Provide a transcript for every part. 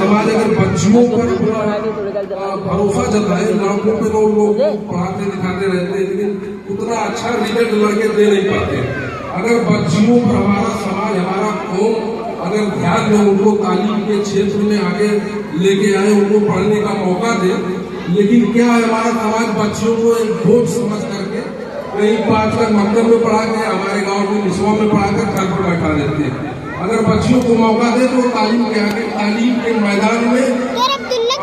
समाज अगर बच्चियों पर भरोसा जताए, लड़कों पे तो लोग पढ़ाते लिखाते रहते हैं लेकिन उतना अच्छा रिजल्ट लड़के दे नहीं पाते। अगर बच्चियों पर हमारा समाज, हमारा कौम अगर ध्यान में उनको तालीम के क्षेत्र में आगे लेके आए, उनको पढ़ने का मौका दे, लेकिन क्या है हमारा समाज बच्चियों को एक बोझ समझ करके कहीं 5 तक मकतब में पढ़ा के हमारे गांव में निस्वा में पढ़ाकर घर पर बैठा देते हैं। अगर बच्चियों को मौका दे तो तालीम के आगे, तालीम के मैदान में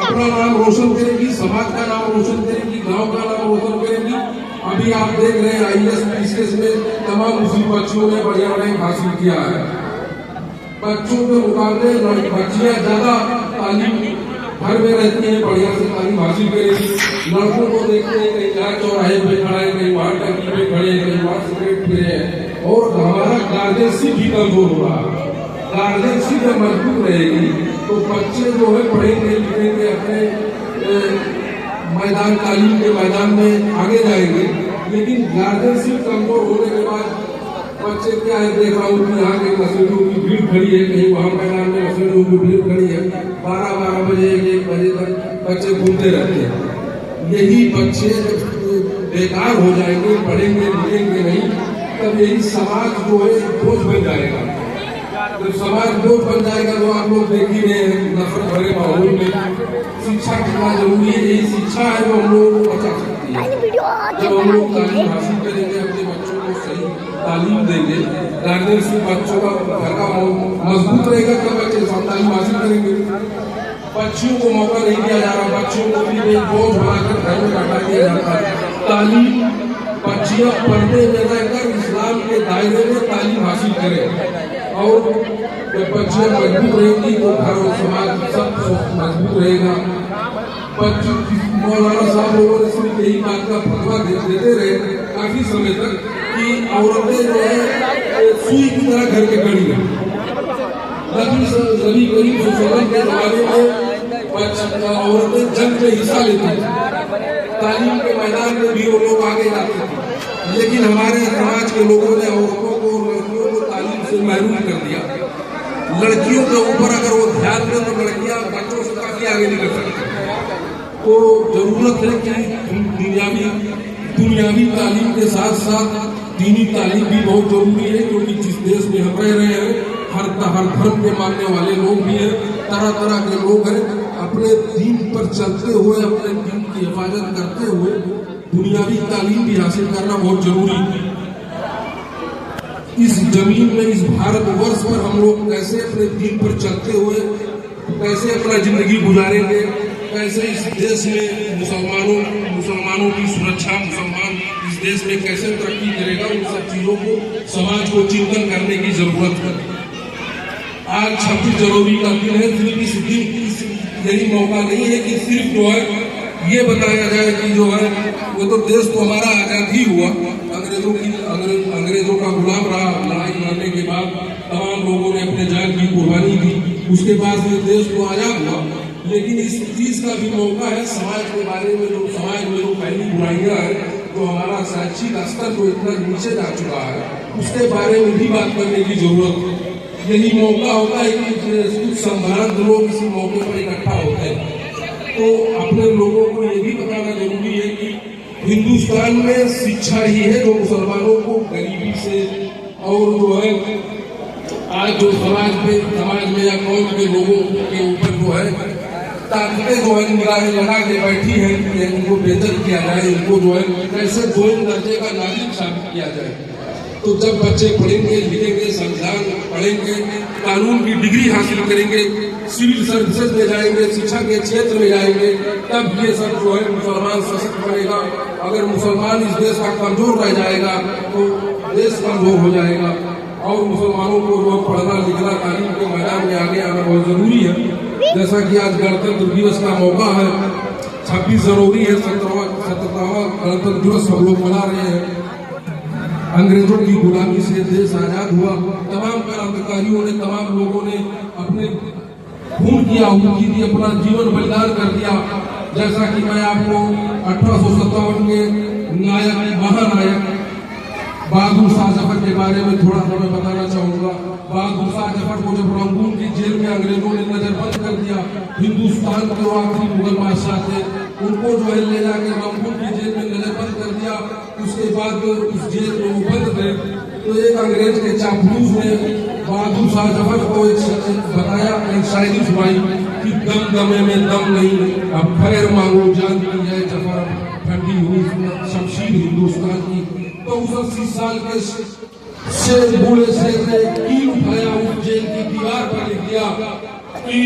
अपना नाम रोशन करेगी, समाज का नाम रोशन करेगी, गांव का नाम रोशन करेगी। अभी आप देख रहे हैं IAS PCS में तमाम मुस्लिम बच्चियों ने बढ़िया रैंक हासिल किया है। बच्चों के मुकाबले बच्चियां ज्यादा तालीम घर में रहती हैं, बढ़िया से तालीम हासिल करेगी। लड़कों को देखते हैं कहीं जहाँ चौराहे पे खड़ा है, कहीं वहाँ टंकी पे खड़े हैं, कहीं वहाँ सिगरेट पी रहे हैं। और हमारा गार्जियनशिप भी कमजोर हो रहा है। गार्जियनशिप जब मजबूत रहेगी तो बच्चे जो है पढ़ेंगे लिखेंगे, अपने मैदान तालीम के मैदान में आगे जाएंगे। लेकिन गार्जियनशिप कमजोर होने के बाद बच्चे क्या है, देख रहा हूँ यहाँ के मशीनों की भीड़ खड़ी है, कहीं वहाँ मैदान में मशीनों की भीड़ खड़ी है, 12 बजे 1 बजे तक बच्चे घूमते रहते हैं। यही बच्चे बेकार हो जाएंगे, पढ़ेंगे लिखेंगे नहीं, तब यही समाज जो है बोझ बन जाएगा। जब समाज बोझ बन जाएगा तो आप लोग देख ही रहे हैं नफरत भरे माहौल में शिक्षा कितना जरूरी है। यही शिक्षा है जो हम लोगों को बचा सकती है। जब हम लोग तालीम हासिल करेंगे, अपने बच्चों को सही तालीम देंगे, गार्जियनशिप बच्चों का घर का मजबूत रहेगा, तब बच्चे सब तालीम हासिल करेंगे। बच्चियों को मौका नहीं दिया जा रहा, बच्चियों को भी बोझ बनाकर घर में बैठा दिया जाता है। तालीम बच्चियां पढ़ने में रहकर इस्लाम के दायरे में तालीम हासिल करें, और जब बच्चियां मजबूत रहेंगी तो घर और समाज सब मजबूत रहेगा। मौलाना साहब लोगों ने सिर्फ यही बात का फतवा देते रहे काफी समय तक कि औरतें जो है सुई की तरह घर के कड़ी है। नबी करीम के जमाने में औरतें जंग में हिस्सा लेती थी, तालीम के मैदान में भी वो लोग आगे जाते थे। लेकिन हमारे समाज के लोगों ने औरतों को और लड़कियों को तालीम से महरूम कर दिया। लड़कियों के ऊपर अगर वो ध्यान दें तो लड़कियां बच्चों से काफी आगे निकल सकती हैं। तो जरूरत है कि दुनियावी तालीम के साथ साथ दीनी तालीम भी बहुत जरूरी है, क्योंकि जिस देश में हम रह रहे हैं हर धर्म के मानने वाले लोग भी हैं, तरह तरह के लोग हैं। अपने दीन पर चलते हुए, अपने दीन की हिफाजत करते हुए दुनियावी तालीम भी हासिल करना बहुत जरूरी है। इस जमीन में, इस भारतवर्ष पर हम लोग कैसे अपने दीन पर चलते हुए कैसे अपना जिंदगी गुजारेंगे, कैसे इस देश में मुसलमानों की सुरक्षा, मुसलमान इस देश में कैसे तरक्की करेगा, उन सब चीजों को समाज को चिंतन करने की जरूरत है। आज 26 जनवरी का दिन है। सिर्फ इस दिन यही मौका नहीं है कि सिर्फ जो है ये बताया जाए कि जो है वो तो देश तो हमारा आजाद ही हुआ, अंग्रेजों का गुलाम रहा। लड़ाई लड़ने के बाद तमाम लोगों ने अपने जान की कुर्बानी दी, उसके बाद ये देश तो आजाद हुआ। लेकिन इस चीज का भी मौका है समाज के बारे में, जो समाज में जो पहली बुराइयां है, जो हमारा शैक्षिक स्तर जो इतना नीचे जा चुका है, उसके बारे में भी बात करने की जरूरत है। यही मौका होता है कि कुछ संभ्रांत लोग इसी मौके पर इकट्ठा होते हैं। तो अपने लोगों को ये भी बताना जरूरी है कि हिंदुस्तान में शिक्षा ही है जो मुसलमानों को गरीबी से और जो है आज जो समाज में या कौम के लोगों के ऊपर जो है ताकतें जो है निगाहें लगा के बैठी है कि इनको बेहतर किया जाए, इनको जो है कैसे दोनों दर्जे का नागरिक साबित किया जाए। तो जब बच्चे पढ़ेंगे लिखेंगे, संविधान पढ़ेंगे, कानून की डिग्री हासिल करेंगे, सिविल सर्विसेज में जाएंगे, शिक्षा के क्षेत्र में जाएंगे, तब ये सब जो है मुसलमान सशक्त बनेगा। अगर मुसलमान इस देश का कमजोर रह जाएगा तो देश कमजोर हो जाएगा। और मुसलमानों को जो पढ़ना लिखना, तालीम के मैदान में आगे आना बहुत जरूरी है। जैसा कि आज गणतंत्र दिवस का मौका है, 26 जनवरी है, 17वां गणतंत्र दिवस हम लोग मना रहे हैं। अंग्रेजों की गुलामी से देश आजाद हुआ। तमाम क्रांतिकारियों ने, तमाम लोगों ने अपने खून की आहुति दी, अपना जीवन बलिदान कर दिया। जैसा कि मैं आपको 1857 के नायक, महानायक बहादुर शाह जफर के बारे में थोड़ा सा मैं बताना चाहूंगा। बहादुर शाह जफर को जब रंगून की जेल में अंग्रेजों ने नजरबंद कर दिया, हिंदुस्तान के वो आखिरी मुगल बादशाह थे, उनको जो है ले जाके रंगून की जेल में नजरबंद कर दिया। उसके बाद उस जेल में वो बंद थे, तो एक अंग्रेज के चापलूस ने बहादुर शाह जफर को एक बताया, एक शायरी सुनाई कि दम दमे में दम नहीं, अब खैर मांगो जान की जाए जफर, ठंडी हुई शमशीर हिंदुस्तान की। तो उस 80 साल के शेर बूढ़े शेर ने कील उठाया, उस जेल की दीवार पर लिख दिया कि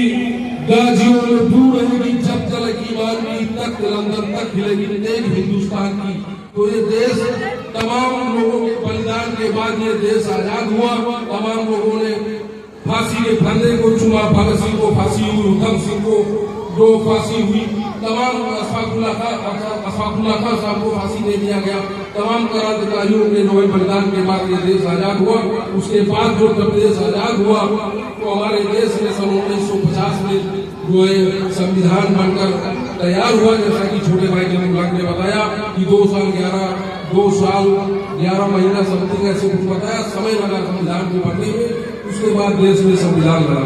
गाजियों में दूर रहेगी जब तक ईमान की, तक लंदन तक हिलेगी नेक हिंदुस्तान की। तो ये देश तमाम लोगों के बलिदान के बाद ये देश आजाद हुआ। तमाम लोगों ने फांसी के फंदे को चुमा, भगत सिंह को फांसी हुई, उधम सिंह को जो फांसी हुई, तमाम अशफाकुल्लाह खां साहब को फांसी दे दिया गया। तमाम क्रांतिकारियों के जो बलिदान के बाद ये देश आजाद हुआ। उसके बाद जो जब देश आजाद हुआ तो हमारे देश में सन 1950 में जो है संविधान बनकर तैयार हुआ। जैसा कि छोटे भाई जन्मलाल ने बताया कि 2 साल 11 महीना समथिंग ऐसे कुछ बताया समय लगा संविधान को बनने में। उसके बाद देश में संविधान बना,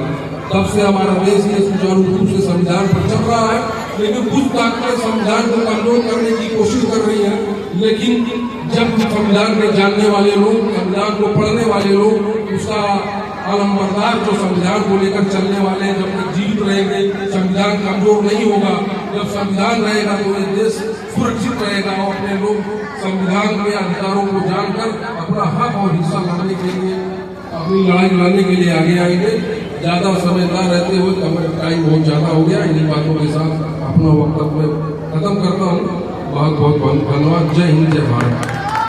तब से हमारा देश ये सुचारू रूप से संविधान पर चल रहा है। लेकिन कुछ ताकतें संविधान को कमजोर करने की कोशिश कर रही है। लेकिन जब संविधान के जानने वाले लोग, संविधान को पढ़ने वाले लोग, उसका आलमबरदार जो संविधान को लेकर चलने वाले जब तक जीवित रहेंगे, संविधान कमजोर नहीं होगा। जब संविधान रहेगा तो ये देश सुरक्षित रहेगा और अपने लोग संविधान के अधिकारों को जानकर अपना हक और हिस्सा लाने के लिए, अपनी लड़ाई लड़ने के लिए आगे आएंगे। ज्यादा समय न रहते हुए, टाइम बहुत ज्यादा हो गया, इन्हीं बातों के साथ अपना वक्तव्य खत्म करता हूँ। बहुत बहुत धन्यवाद। जय हिंद, जय भारत।